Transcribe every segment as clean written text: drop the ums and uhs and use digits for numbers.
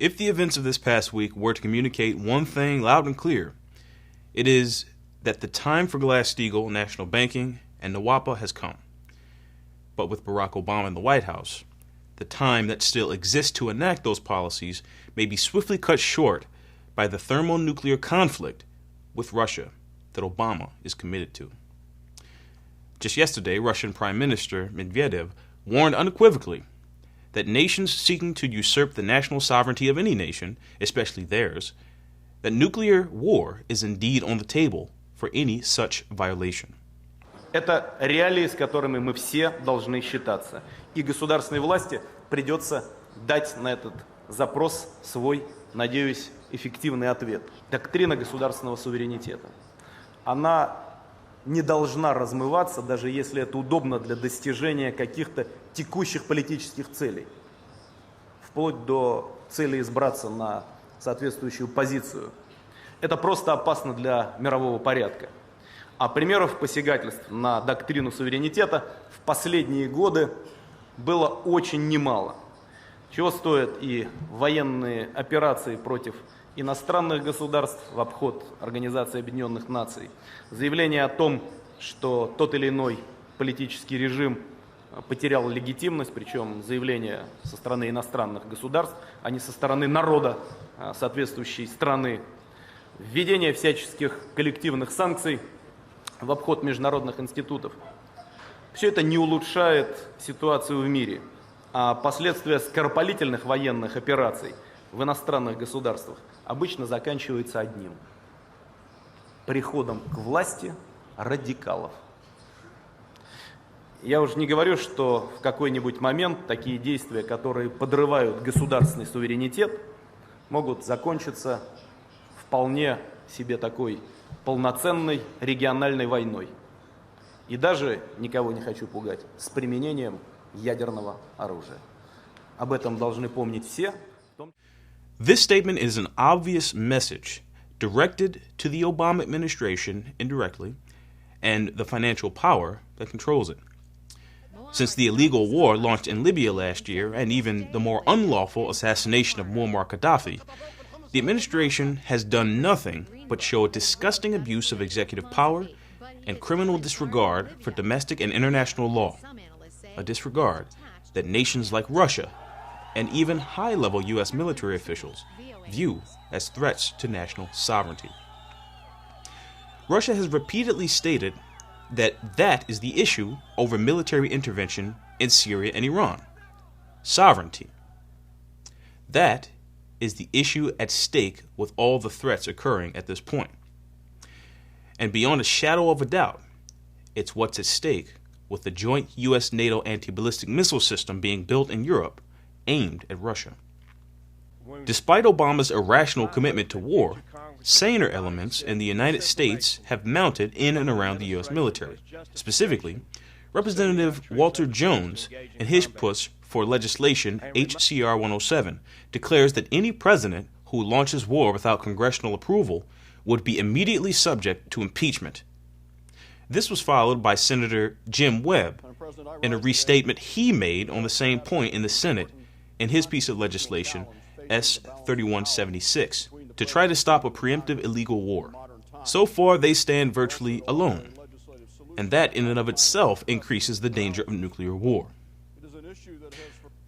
If the events of this past week were to communicate one thing loud and clear, it is that the time for Glass-Steagall national banking and NWAPA has come. But with Barack Obama in the White House, the time that still exists to enact those policies may be swiftly cut short by the thermonuclear conflict with Russia that Obama is committed to. Just yesterday, Russian Prime Minister Medvedev warned unequivocally that nations seeking to usurp the national sovereignty of any nation, especially theirs, that nuclear war is indeed on the table for any such violation. Это реалии, с которыми мы все должны считаться. И государственной власти придется дать на этот запрос свой, надеюсь, эффективный ответ. Доктрина государственного суверенитета. Она не должна размываться, даже если это удобно для достижения каких-то текущих политических целей. Вплоть до цели избраться на соответствующую позицию. Это просто опасно для мирового порядка. А примеров посягательств на доктрину суверенитета в последние годы было очень немало. Чего стоят и военные операции против иностранных государств в обход Организации Объединенных Наций, заявление о том, что тот или иной политический режим потерял легитимность, причем заявление со стороны иностранных государств, а не со стороны народа соответствующей страны, введение всяческих коллективных санкций в обход международных институтов. Все это не улучшает ситуацию в мире, а последствия скоропалительных военных операций в иностранных государствах обычно заканчиваются одним – приходом к власти радикалов. Я уже не говорю, что в какой-нибудь момент такие действия, которые подрывают государственный суверенитет, могут закончиться вполне себе такой полноценной региональной войной. И даже, никого не хочу пугать, с применением ядерного оружия. Об этом должны помнить все. This statement is an obvious message directed to the Obama administration indirectly and the financial power that controls it. Since the illegal war launched in Libya last year and even the more unlawful assassination of Muammar Gaddafi, the administration has done nothing but show a disgusting abuse of executive power and criminal disregard for domestic and international law, a disregard that nations like Russia and even high-level U.S. military officials view as threats to national sovereignty. Russia has repeatedly stated that that is the issue over military intervention in Syria and Iran. Sovereignty. That is the issue at stake with all the threats occurring at this point. And beyond a shadow of a doubt, it's what's at stake with the joint U.S.-NATO anti-ballistic missile system being built in Europe aimed at Russia. Despite Obama's irrational commitment to war, saner elements in the United States have mounted in and around the U.S. military. Specifically, Representative Walter Jones, in his push for legislation H.C.R. 107, declares that any president who launches war without congressional approval would be immediately subject to impeachment. This was followed by Senator Jim Webb in a restatement he made on the same point in the Senate in his piece of legislation S. 3176 to try to stop a preemptive illegal war. So far, they stand virtually alone, and that in and of itself increases the danger of nuclear war.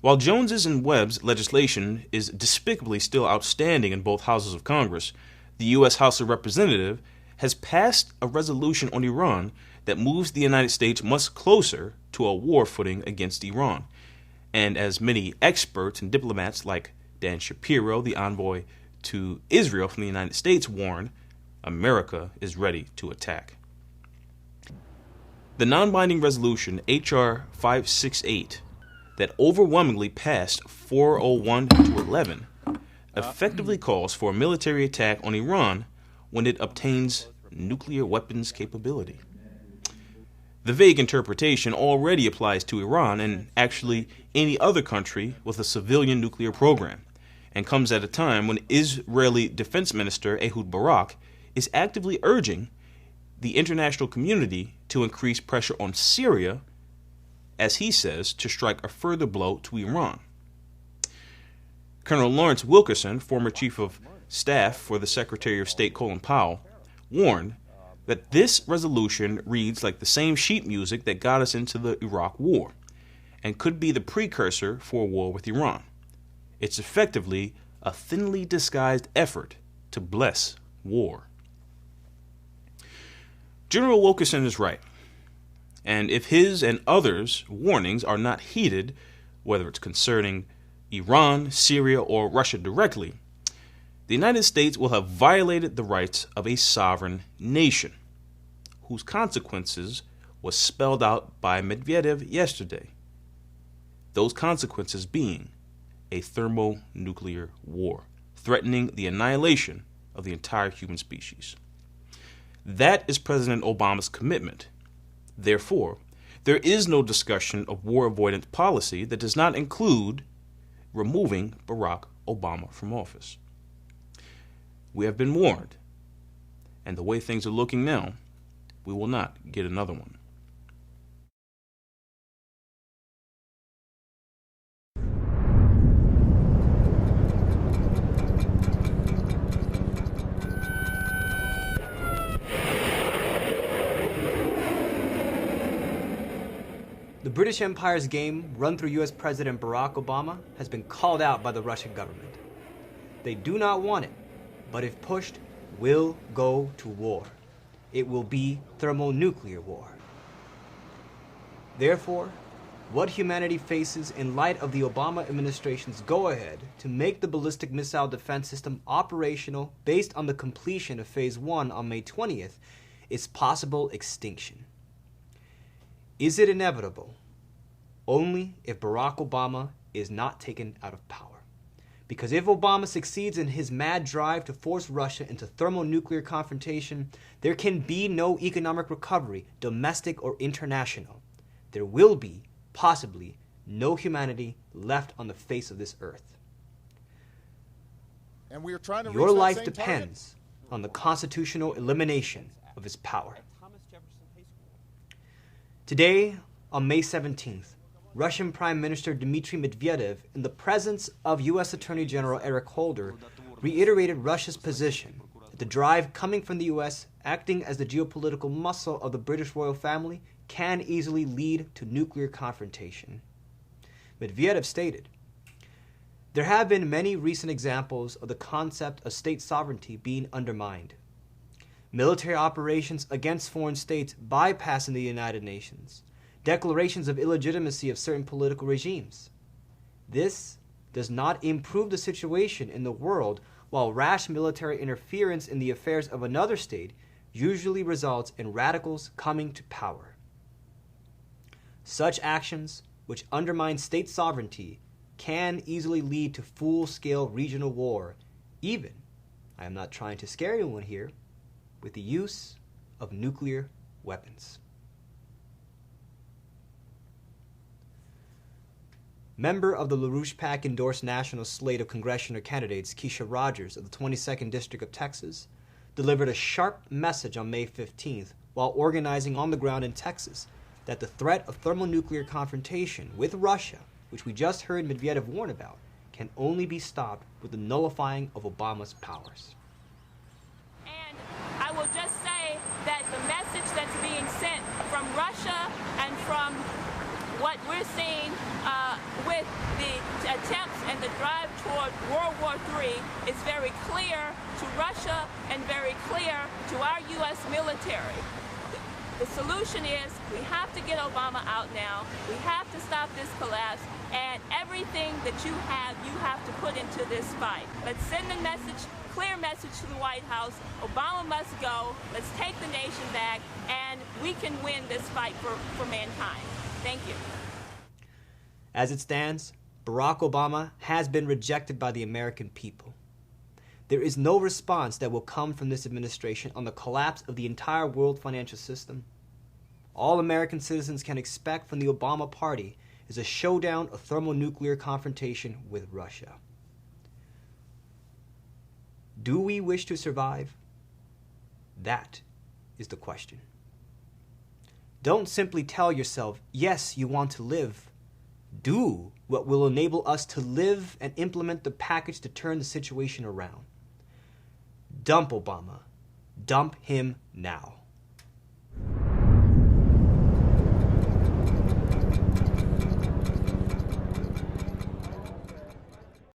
While Jones's and Webb's legislation is despicably still outstanding in both houses of Congress, the U.S. House of Representatives has passed a resolution on Iran that moves the United States much closer to a war footing against Iran. And as many experts and diplomats like Dan Shapiro, the envoy to Israel from the United States, warn, America is ready to attack. The non-binding resolution H.R. 568 that overwhelmingly passed 401 to 11 effectively calls for a military attack on Iran when it obtains nuclear weapons capability. The vague interpretation already applies to Iran and actually any other country with a civilian nuclear program, and comes at a time when Israeli Defense Minister Ehud Barak is actively urging the international community to increase pressure on Syria, as he says, to strike a further blow to Iran. Colonel Lawrence Wilkerson, former chief of staff for the Secretary of State Colin Powell, warned that this resolution reads like the same sheet music that got us into the Iraq War and could be the precursor for a war with Iran. It's effectively a thinly disguised effort to bless war. General Wilkerson is right, and if his and others' warnings are not heeded, whether it's concerning Iran, Syria, or Russia directly, the United States will have violated the rights of a sovereign nation, whose consequences was spelled out by Medvedev yesterday. Those consequences being a thermonuclear war, threatening the annihilation of the entire human species. That is President Obama's commitment. Therefore, there is no discussion of war avoidance policy that does not include removing Barack Obama from office. We have been warned, and the way things are looking now, we will not get another one. The British Empire's game, run through U.S. President Barack Obama, has been called out by the Russian government. They do not want it, but if pushed, will go to war. It will be thermonuclear war. Therefore, what humanity faces in light of the Obama administration's go-ahead to make the ballistic missile defense system operational based on the completion of Phase 1 on May 20th is possible extinction. Is it inevitable? Only if Barack Obama is not taken out of power. Because if Obama succeeds in his mad drive to force Russia into thermonuclear confrontation, there can be no economic recovery, domestic or international. There will be, possibly, no humanity left on the face of this earth. And we are trying to Your life depends on the constitutional elimination of his power. Today, on May 17th, Russian Prime Minister Dmitry Medvedev, in the presence of U.S. Attorney General Eric Holder, reiterated Russia's position that the drive coming from the U.S., acting as the geopolitical muscle of the British royal family, can easily lead to nuclear confrontation. Medvedev stated, "There have been many recent examples of the concept of state sovereignty being undermined. Military operations against foreign states bypassing the United Nations, declarations of illegitimacy of certain political regimes. This does not improve the situation in the world, while rash military interference in the affairs of another state usually results in radicals coming to power. Such actions, which undermine state sovereignty, can easily lead to full-scale regional war, even, I am not trying to scare anyone here, with the use of nuclear weapons." Member of the LaRouche PAC endorsed national slate of congressional candidates, Keisha Rogers of the 22nd District of Texas, delivered a sharp message on May 15th while organizing on the ground in Texas that the threat of thermonuclear confrontation with Russia, which we just heard Medvedev warn about, can only be stopped with the nullifying of Obama's powers. And I will just say that the message that's being sent from Russia and from what we're seeing with the attempts and the drive toward World War III is very clear to Russia and very clear to our U.S. military. The solution is we have to get Obama out now. We have to stop this collapse, and everything that you have to put into this fight. Let's send a message, clear message to the White House. Obama must go. Let's take the nation back, and we can win this fight for mankind. Thank you. As it stands, Barack Obama has been rejected by the American people. There is no response that will come from this administration on the collapse of the entire world financial system. All American citizens can expect from the Obama party is a showdown of thermonuclear confrontation with Russia. Do we wish to survive? That is the question. Don't simply tell yourself, yes, you want to live. do what will enable us to live and implement the package to turn the situation around. Dump Obama. Dump him now.